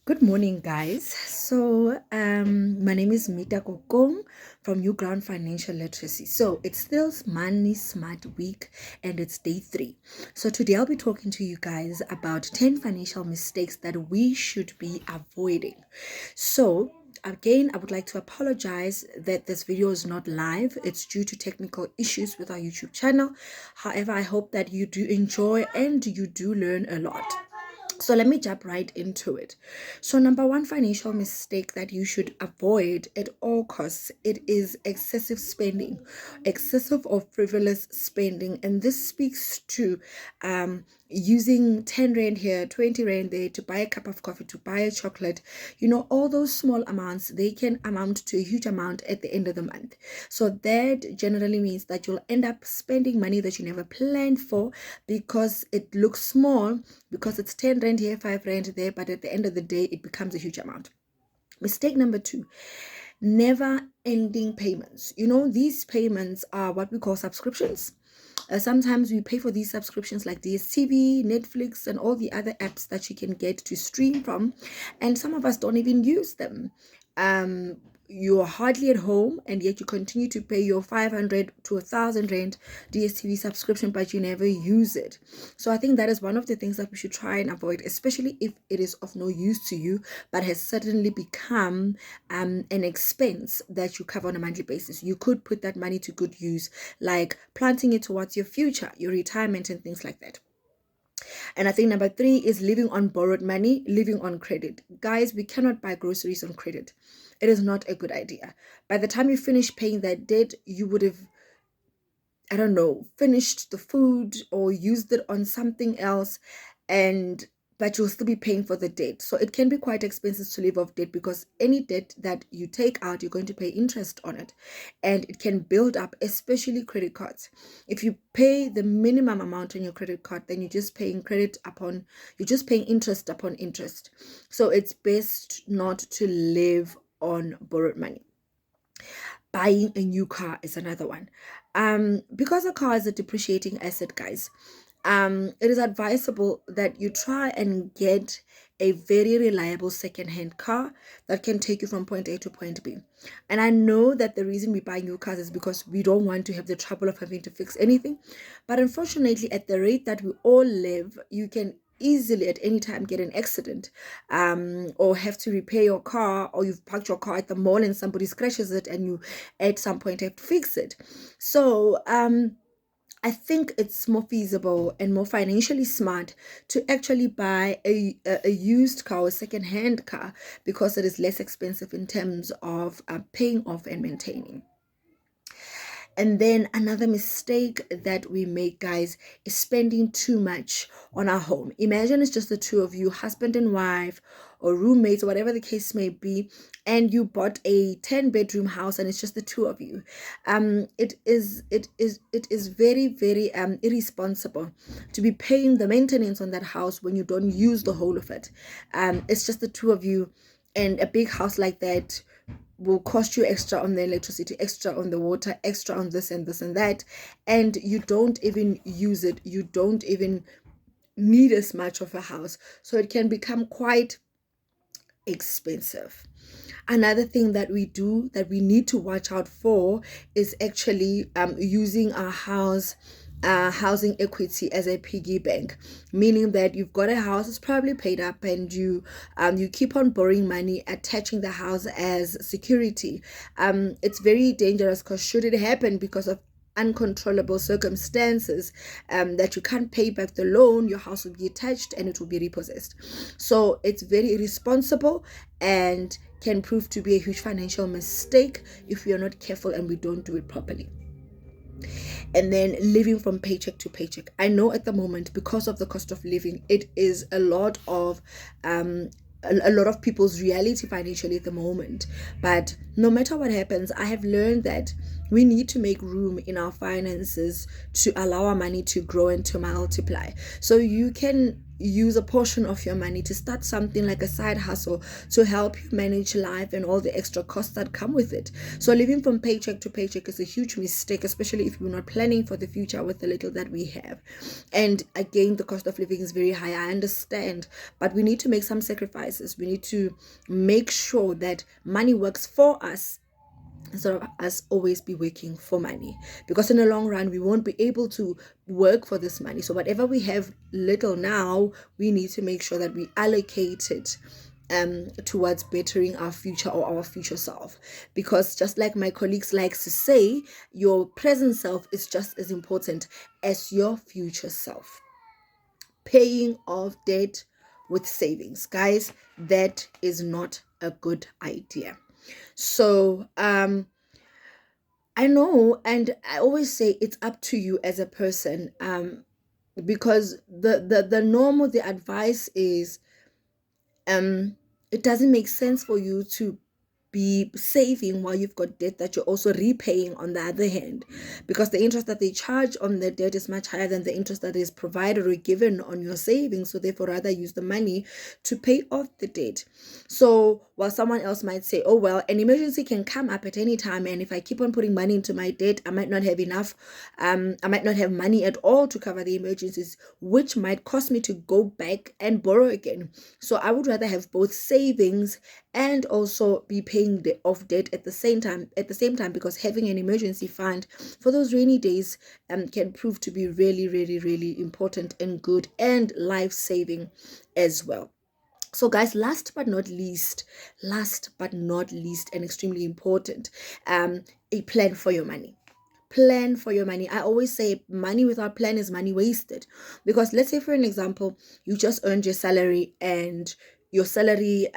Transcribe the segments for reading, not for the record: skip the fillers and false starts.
Good morning, guys. My name is Mita Kokong from New Ground Financial Literacy. So, it's still Money Smart Week and it's day 3. So, today I'll be talking to you guys about 10 financial mistakes that we should be avoiding. So, again, I would like to apologize that this video is not live. It's due to technical issues with our YouTube channel. However, I hope that you do enjoy and you do learn a lot. So let me jump right into it. So number one financial mistake that you should avoid at all costs, it is excessive spending, excessive or frivolous spending. And this speaks to using 10 rand here, 20 rand there to buy a cup of coffee, to buy a chocolate. All those small amounts, they can amount to a huge amount at the end of the month. So that generally means that you'll end up spending money that you never planned for because it looks small, because it's 10 rand here, 5 rand there, but at the end of the day, it becomes a huge amount. Mistake number 2, never ending payments. These payments are what we call subscriptions. Sometimes we pay for these subscriptions like DSTV, Netflix, and all the other apps that you can get to stream from. And some of us don't even use them. You're hardly at home and yet you continue to pay your 500 to 1,000 rand DSTV subscription, but you never use it. So I think that is one of the things that we should try and avoid, especially if it is of no use to you, but has suddenly become an expense that you cover on a monthly basis. You could put that money to good use, like planting it towards your future, your retirement, and things like that. And I think number 3 is living on borrowed money, living on credit. Guys, we cannot buy groceries on credit. It is not a good idea. By the time you finish paying that debt, you would have, I don't know, finished the food or used it on something else, but you'll still be paying for the debt. So it can be quite expensive to live off debt, because any debt that you take out, you're going to pay interest on it, and it can build up, especially credit cards. If you pay the minimum amount on your credit card, then you're just paying interest upon interest. So it's best not to live on borrowed money. Buying a new car is another one. Because a car is a depreciating asset, guys, it is advisable that you try and get a very reliable second-hand car that can take you from point A to point B. And I know that the reason we buy new cars is because we don't want to have the trouble of having to fix anything. But unfortunately, at the rate that we all live, you can easily at any time get an accident, or have to repair your car, or you've parked your car at the mall and somebody scratches it and you at some point have to fix it. So I think it's more feasible and more financially smart to actually buy a used car, a second-hand car, because it is less expensive in terms of paying off and maintaining. And then another mistake that we make, guys, is spending too much on our home. Imagine it's just the two of you, husband and wife, or roommates, or whatever the case may be, and you bought a 10-bedroom house and it's just the two of you. It is very, very irresponsible to be paying the maintenance on that house when you don't use the whole of it. It's just the two of you, and a big house like that will cost you extra on the electricity, extra on the water, extra on this and this and that, and you don't even use it. You don't even need as much of a house, so it can become quite expensive. Another thing that we do that we need to watch out for is actually using our housing equity as a piggy bank, meaning that you've got a house that's probably paid up, and you keep on borrowing money, attaching the house as security. It's very dangerous, because should it happen because of uncontrollable circumstances, that you can't pay back the loan, your house will be attached and it will be repossessed. So it's very irresponsible and can prove to be a huge financial mistake if we are not careful and we don't do it properly. And then living from paycheck to paycheck. I know at the moment, because of the cost of living, it is a lot of people's reality financially at the moment. But no matter what happens, I have learned that we need to make room in our finances to allow our money to grow and to multiply. So you can use a portion of your money to start something like a side hustle to help you manage life and all the extra costs that come with it. So living from paycheck to paycheck is a huge mistake, especially if we're not planning for the future with the little that we have. And again, the cost of living is very high, I understand, but we need to make some sacrifices. We need to make sure that money works for us instead of us always be working for money, because in the long run we won't be able to work for this money. So whatever we have little now, we need to make sure that we allocate it towards bettering our future or our future self, because just like my colleagues likes to say, your present self is just as important as your future self. Paying off debt with savings, guys, that is not a good idea. So I know, and I always say it's up to you as a person, because the normal, the advice is, it doesn't make sense for you to be saving while you've got debt that you're also repaying on the other hand, because the interest that they charge on the debt is much higher than the interest that is provided or given on your savings. So therefore rather use the money to pay off the debt. So while someone else might say, oh well, an emergency can come up at any time, and if I keep on putting money into my debt, I might not have enough, I might not have money at all to cover the emergencies, which might cost me to go back and borrow again. So I would rather have both savings and also be paying off debt at the same time, because having an emergency fund for those rainy days can prove to be really, really, really important and good and life-saving as well. So guys, last but not least, and extremely important, a plan for your money. Plan for your money. I always say money without plan is money wasted, because let's say, for an example, you just earned your salary, and your salary,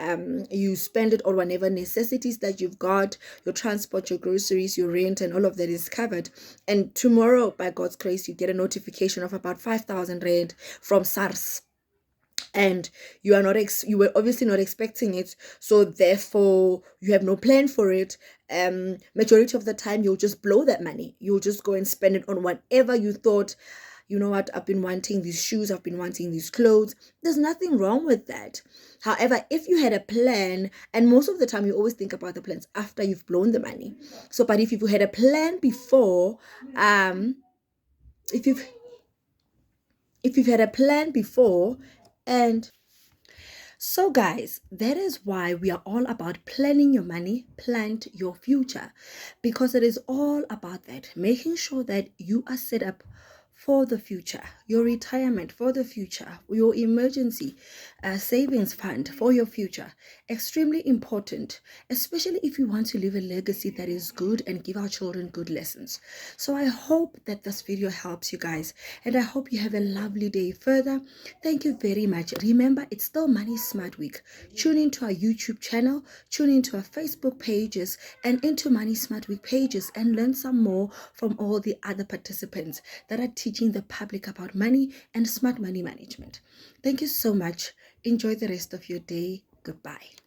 you spend it on whatever necessities that you've got, your transport, your groceries, your rent, and all of that is covered. And tomorrow, by God's grace, you get a notification of about 5,000 rand from SARS, and you are not you were obviously not expecting it, so therefore you have no plan for it. Majority of the time you'll just blow that money. You'll just go and spend it on whatever you thought, you know what, I've been wanting these shoes, I've been wanting these clothes. There's nothing wrong with that. However, if you had a plan, and most of the time you always think about the plans after you've blown the money. So but if you had a plan before, if you've had a plan before, and so guys, that is why we are all about planning your money, plan your future, because it is all about that, making sure that you are set up for the future, your retirement for the future, your emergency savings fund for your future. Extremely important, especially if you want to leave a legacy that is good and give our children good lessons. So I hope that this video helps you guys, and I hope you have a lovely day further. Thank you very much. Remember, it's still Money Smart Week. Tune into our YouTube channel, tune into our Facebook pages, and into Money Smart Week pages, and learn some more from all the other participants that are teaching the public about money and smart money management. Thank you so much. Enjoy the rest of your day. Goodbye.